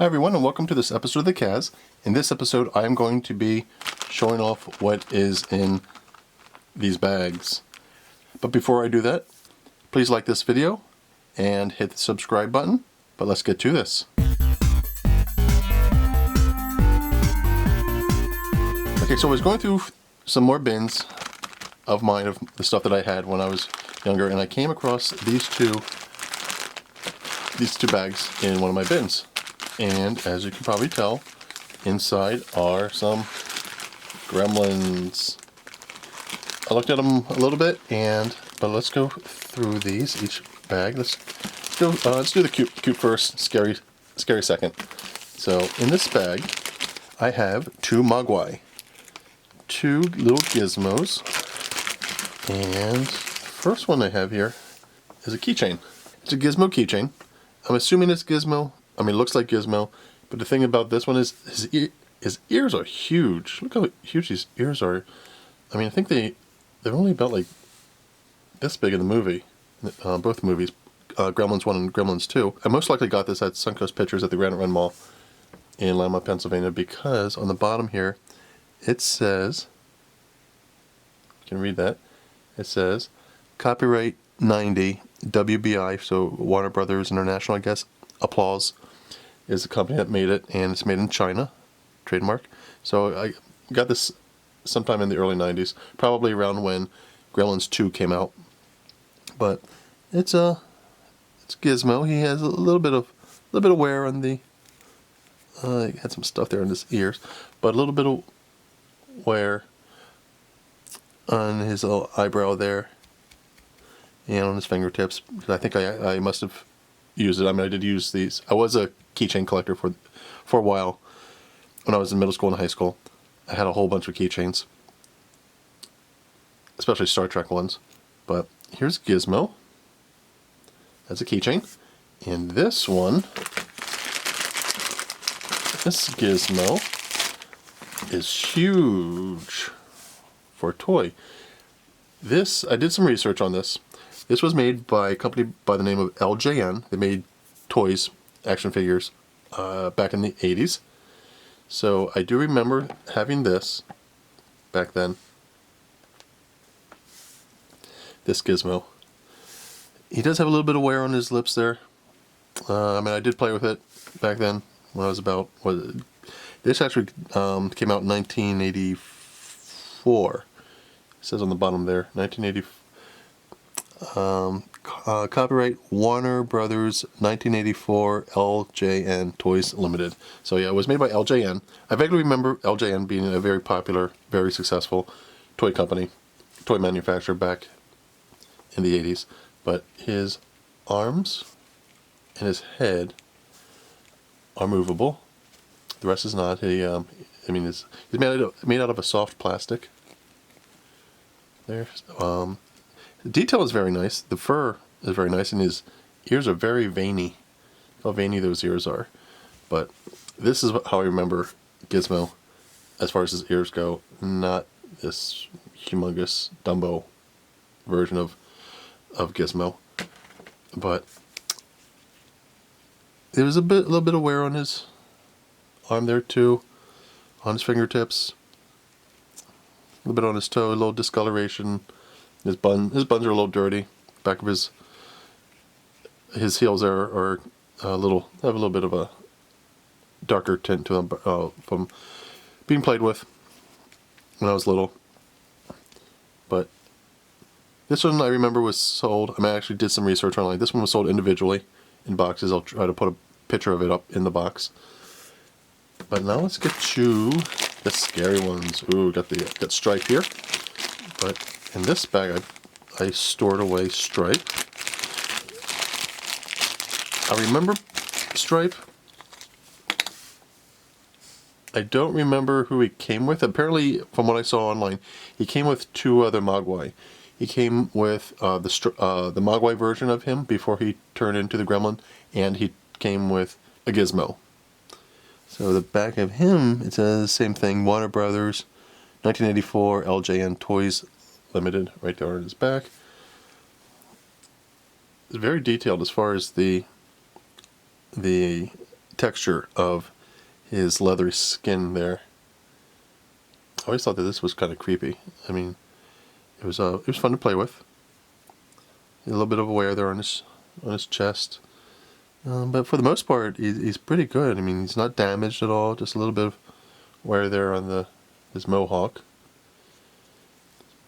Hi everyone, and welcome to this episode of The Kaz. In this episode I am going to be showing off what is in these bags. But before I do that, please like this video and hit the subscribe button. But let's get to this. Okay, so I was going through some more bins of mine, of the stuff that I had when I was younger, and I came across these two bags in one of my bins. And as you can probably tell, inside are some Gremlins. I looked at them a little bit, but let's go through these, each bag. Let's do the cute first, scary second. So in this bag, I have two Mogwai, two little Gizmos, and the first one I have here is a keychain. It's a Gizmo keychain. I'm assuming it's Gizmo. I mean, it looks like Gizmo, but the thing about this one is his ears are huge. Look how huge these ears are. I mean, I think they're only about like this big in the movie, both movies, Gremlins 1 and Gremlins 2. I most likely got this at Suncoast Pictures at the Granite Run Mall in Lima, Pennsylvania, because on the bottom here, it says, you can read that, it says, copyright 90, WBI, so Warner Brothers International, I guess, Applause is the company that made it, and it's made in China, trademark. So I got this sometime in the early 90s, probably around when Gremlins 2 came out. But it's Gizmo. He has a little bit of wear on the he had some stuff there in his ears, but a little bit of wear on his little eyebrow there and on his fingertips. I think I must have used it. I mean, I did use these. I was a keychain collector for a while when I was in middle school and high school. I had a whole bunch of keychains, especially Star Trek ones. But here's Gizmo as a keychain, and this Gizmo is huge for a toy. This, I did some research on this. This was made by a company by the name of LJN. They made toys, action figures, back in the 80s. So I do remember having this back then. This Gizmo. He does have a little bit of wear on his lips there. I mean, I did play with it back then when I was about, this actually came out in 1984. It says on the bottom there, 1984. Copyright Warner Brothers 1984 LJN Toys Limited. So yeah, it was made by LJN. I vaguely remember LJN being a very popular, very successful toy company, toy manufacturer back in the 80s. But his arms and his head are movable. The rest is not. He's made out of a soft plastic. There. The detail is very nice. The fur is very nice, and his ears are very veiny. How veiny those ears are. But this is how I remember Gizmo as far as his ears go. Not this humongous Dumbo version of Gizmo. But there was a little bit of wear on his arm there too, on his fingertips, a little bit on his toe, a little discoloration. His buns are a little dirty. Back of his heels are have a little bit of a darker tint to them from being played with when I was little. But this one I remember was sold. I mean, I actually did some research online. This one was sold individually in boxes. I'll try to put a picture of it up in the box. But now let's get to the scary ones. Ooh, got Stripe here. But in this bag, I stored away Stripe. I remember Stripe. I don't remember who he came with. Apparently, from what I saw online, he came with two other Mogwai. He came with the Mogwai version of him before he turned into the Gremlin, and he came with a Gizmo. So the back of him, it says same thing, Warner Brothers, 1984, LJN Toys Limited, right there on his back. It's very detailed as far as the texture of his leathery skin there. I always thought that this was kind of creepy. I mean, it was fun to play with. A little bit of a wear there on his chest, but for the most part, he's pretty good. I mean, he's not damaged at all. Just a little bit of wear there on his mohawk.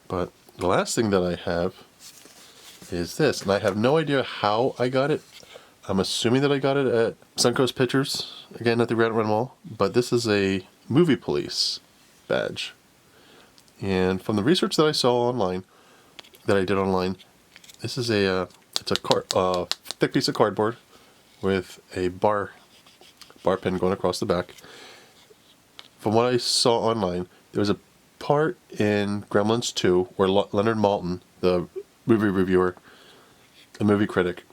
But the last thing that I have is this, and I have no idea how I got it. I'm assuming that I got it at Suncoast Pictures, again at the Red Run Mall. But this is a movie police badge, and from the research that I saw online, this is it's a thick piece of cardboard with a bar pin going across the back. From what I saw online, there was a part in Gremlins 2 where Leonard Maltin, the movie reviewer, a movie critic,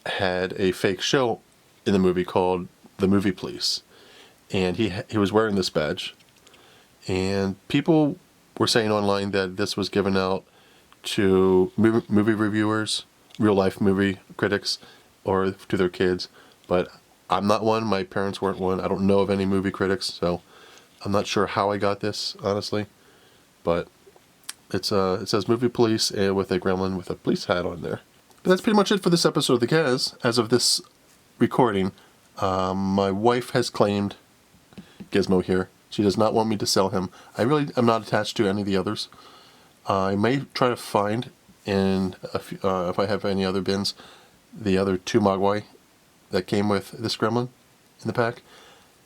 had a fake show in the movie called The Movie Police, and he was wearing this badge, and people were saying online that this was given out to movie reviewers, real life movie critics, or to their kids. But I'm not one. My parents weren't one. I don't know of any movie critics, so I'm not sure how I got this, honestly. But it says Movie Police with a gremlin with a police hat on there. But that's pretty much it for this episode of the Gaz. As of this recording, my wife has claimed Gizmo here. She does not want me to sell him. I really am not attached to any of the others. I may try to find if I have any other bins, the other 2 Mogwai that came with this gremlin in the pack.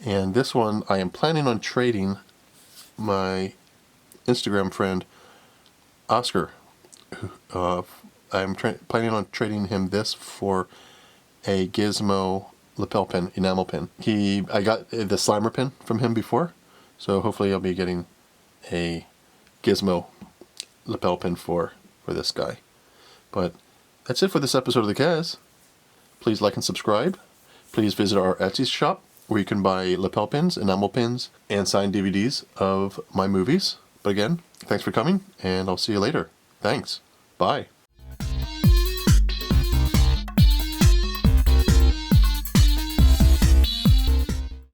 And this one I am planning on trading my Instagram friend Oscar. I'm planning on trading him this for a Gizmo lapel pin, enamel pin. I got the Slimer pin from him before, so hopefully I'll be getting a Gizmo lapel pin for this guy. But that's it for this episode of the Gaz. Please like and subscribe. Please visit our Etsy shop where you can buy lapel pins, enamel pins, and signed DVDs of my movies. But again, thanks for coming, and I'll see you later. Thanks. Bye.